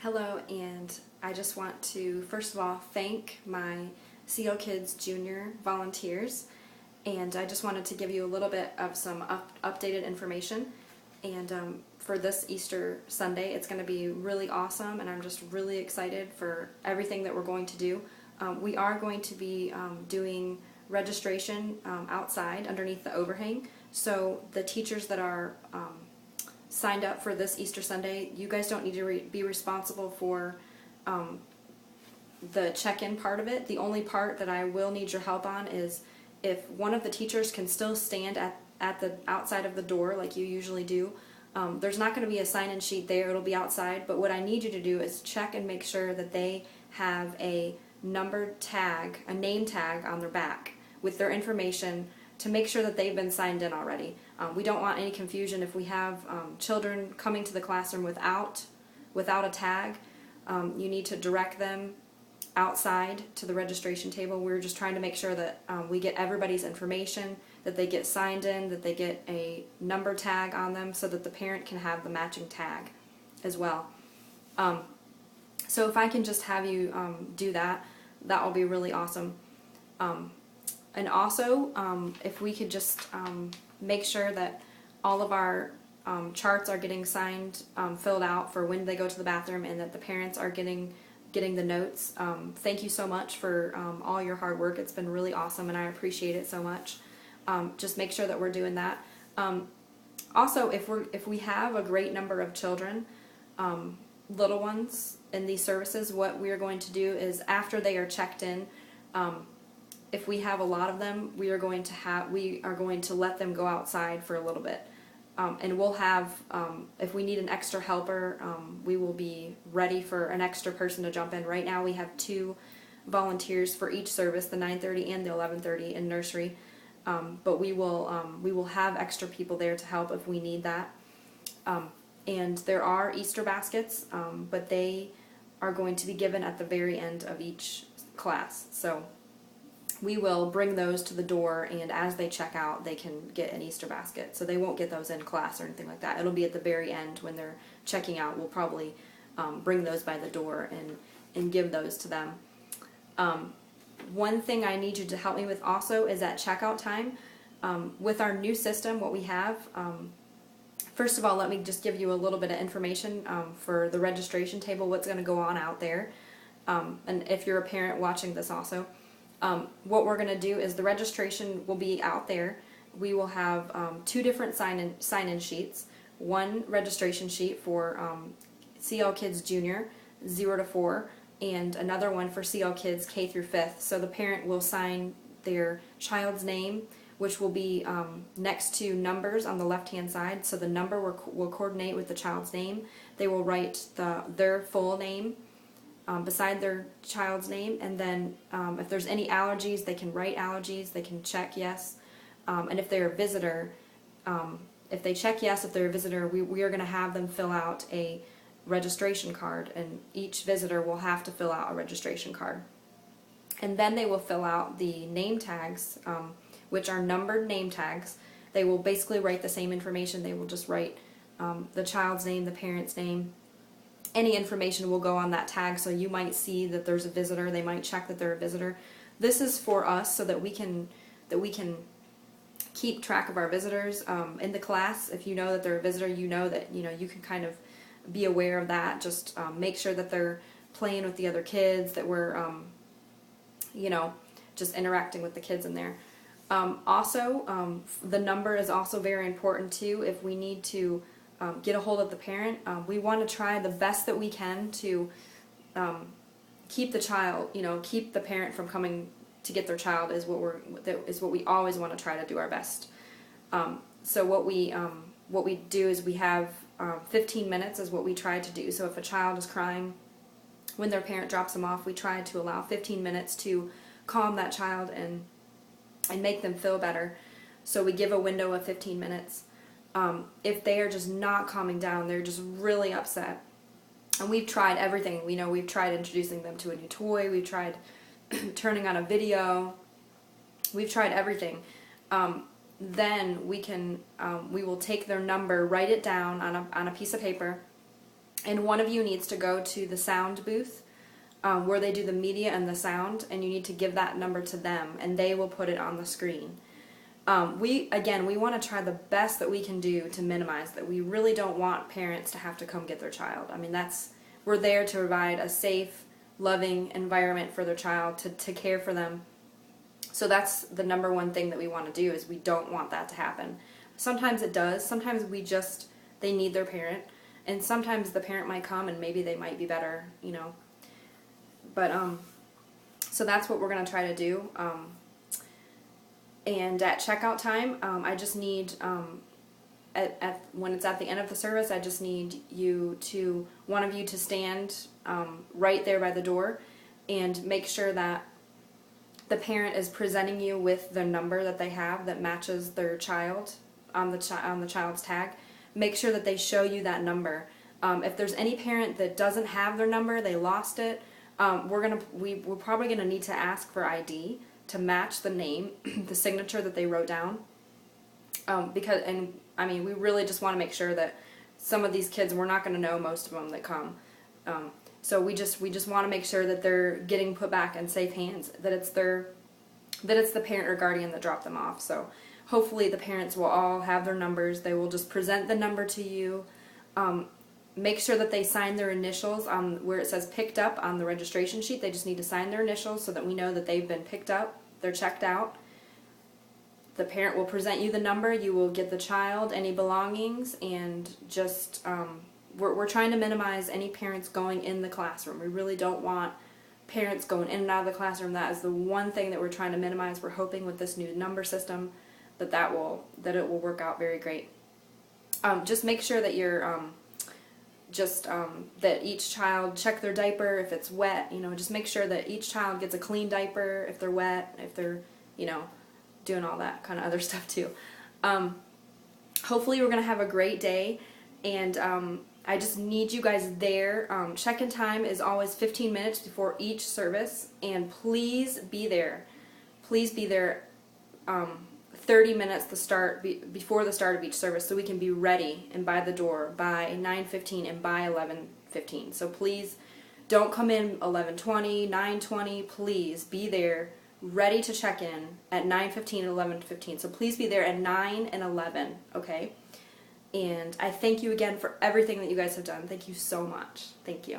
Hello, and I just want to first of all thank my CL Kids Junior volunteers, and I just wanted to give you a little bit of some updated information. And for this Easter Sunday, it's going to be really awesome, and I'm just really excited for everything that we're going to do. We are going to be doing registration outside underneath the overhang, so the teachers that are signed up for this Easter Sunday, you guys don't need to be responsible for the check-in part of it. The only part that I will need your help on is if one of the teachers can still stand at the outside of the door like you usually do. There's not going to be a sign-in sheet there, it'll be outside, but what I need you to do is check and make sure that they have a numbered tag, a name tag on their back with their information to make sure that they've been signed in already. We don't want any confusion if we have children coming to the classroom without a tag. You need to direct them outside to the registration table. We're just trying to make sure that we get everybody's information, that they get signed in, that they get a number tag on them so that the parent can have the matching tag as well. So if I can just have you do that, that will be really awesome. And also, if we could just make sure that all of our charts are getting signed, filled out for when they go to the bathroom, and that the parents are getting the notes. Thank you so much for all your hard work. It's been really awesome, and I appreciate it so much. Just make sure that we're doing that. Also, if we have a great number of children, little ones in these services, what we are going to do is after they are checked in, if we have a lot of them, we are going to let them go outside for a little bit, and we'll have, if we need an extra helper, we will be ready for an extra person to jump in. Right now we have 2 volunteers for each service, the 9:30 and the 11:30 in nursery, but we will have extra people there to help if we need that. And there are Easter baskets, but they are going to be given at the very end of each class. So we will bring those to the door, and as they check out, they can get an Easter basket. So they won't get those in class or anything like that. It'll be at the very end when they're checking out. We'll probably bring those by the door and give those to them. One thing I need you to help me with also is at checkout time. With our new system, what we have, first of all, let me just give you a little bit of information for the registration table, what's going to go on out there. And if you're a parent watching this also, what we're going to do is the registration will be out there. We will have 2 different sign-in sheets. One registration sheet for CL Kids Junior 0 to 4, and another one for CL Kids K through 5th. So the parent will sign their child's name, which will be next to numbers on the left-hand side. So the number will coordinate with the child's name. They will write their full name beside their child's name, and then if there's any allergies, they can write allergies, they can check yes, and if they're a visitor, if they check yes, if they're a visitor, we are going to have them fill out a registration card, and each visitor will have to fill out a registration card. And then they will fill out the name tags, which are numbered name tags. They will basically write the same information. They will just write the child's name, the parent's name. Any information will go on that tag, so you might see that there's a visitor. They might check that they're a visitor. This is for us so that we can keep track of our visitors in the class. If you know that they're a visitor, you know that you can kind of be aware of that. Just make sure that they're playing with the other kids, that we're just interacting with the kids in there. Also, the number is also very important too. If we need to get a hold of the parent, we want to try the best that we can to keep the child, keep the parent from coming to get their child is what we always want to try to do our best. So what we do is we have 15 minutes is what we try to do. So if a child is crying when their parent drops them off, we try to allow 15 minutes to calm that child and make them feel better. So we give a window of 15 minutes. If they are just not calming down, they're just really upset. And we've tried everything. We've tried introducing them to a new toy. We've tried turning on a video. We've tried everything. Then we will take their number, write it down on a piece of paper, and one of you needs to go to the sound booth where they do the media and the sound, and you need to give that number to them, and they will put it on the screen. We want to try the best that we can do to minimize that. We really don't want parents to have to come get their child. I mean, we're there to provide a safe, loving environment for their child, to care for them. So that's the number one thing that we want to do, is we don't want that to happen. Sometimes it does. Sometimes they need their parent, and sometimes the parent might come and maybe they might be better, you know. But so that's what we're going to try to do. And at checkout time, I just need, when it's at the end of the service, I just need one of you to stand right there by the door and make sure that the parent is presenting you with the number that they have that matches their child on the child's tag. Make sure that they show you that number. If there's any parent that doesn't have their number, they lost it, we're probably gonna need to ask for ID to match the name, the signature that they wrote down. We really just want to make sure that some of these kids, we're not going to know most of them that come. So we just want to make sure that they're getting put back in safe hands, that it's the parent or guardian that dropped them off. So hopefully the parents will all have their numbers. They will just present the number to you. Make sure that they sign their initials on where it says picked up on the registration sheet. They just need to sign their initials so that we know that they've been picked up, they're checked out. The parent will present you the number, you will get the child, any belongings, and just, we're trying to minimize any parents going in the classroom. We really don't want parents going in and out of the classroom. That is the one thing that we're trying to minimize. We're hoping with this new number system that it will work out very great. Just make sure that you're, that each child, check their diaper if it's wet, you know, just make sure that each child gets a clean diaper if they're wet, if they're, you know, doing all that kind of other stuff too. Hopefully we're going to have a great day, and I just need you guys there. Check-in time is always 15 minutes before each service, and please be there. Please be there 30 minutes before the start of each service, so we can be ready and by the door by 9:15 and by 11:15. So please don't come in 11:20, 9:20. Please be there ready to check in at 9:15 and 11:15. So please be there at 9 and 11, okay? And I thank you again for everything that you guys have done. Thank you so much. Thank you.